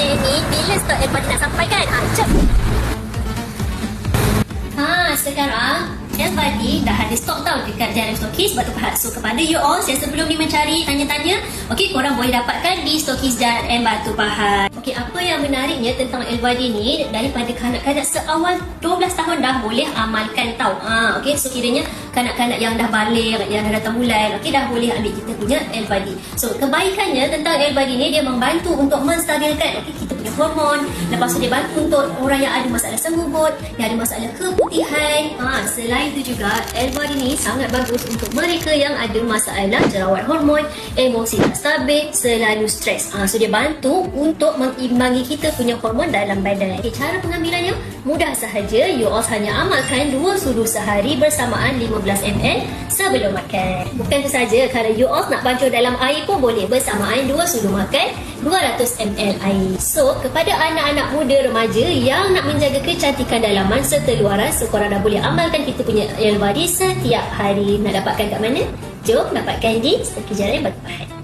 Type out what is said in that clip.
Masalahnya ni bila stok El Body nak sampai kan? Jom. Sekarang El Body dah ada stok tau dekat Jalan Stokis Batu Pahat. So kepada you all yang sebelum ni mencari, tanya-tanya, okey, korang boleh dapatkan di Stokis Jalan Batu Pahat. Okey, apa yang menariknya tentang El Body ni, daripada kanak-kanak seawal 12 tahun dah boleh amalkan tau. Okey, so kiranya kanak-kanak yang dah balik, yang dah datang bulan, okey, dah boleh ambil kita punya El Body. So kebaikannya tentang El Body ni, dia membantu untuk menstabilkan, okey, kita punya hormon. Lepas tu dia bantu untuk orang yang ada masalah semut, yang ada masalah keputihan. Selain itu juga El Body ni sangat bagus untuk mereka yang ada masalah jerawat hormon, emosi tak stabil, selalu stres. So dia bantu untuk mengimbangi kita punya hormon dalam badan. Okay, cara pengambilannya mudah sahaja. You all hanya amalkan 2 sudu sehari bersamaan 15 ml sebelum makan. Bukan itu saja, kalau you all nak bancuh dalam air pun boleh bersamaan 2 sudu makan 200 ml air. So kepada anak-anak muda remaja yang nak menjaga kecantikan dalaman serta luaran, so korang dah boleh amalkan kita punya El Body setiap hari. Nak dapatkan kat mana? Jom dapatkan di Stokis Jalan Batu Pahat.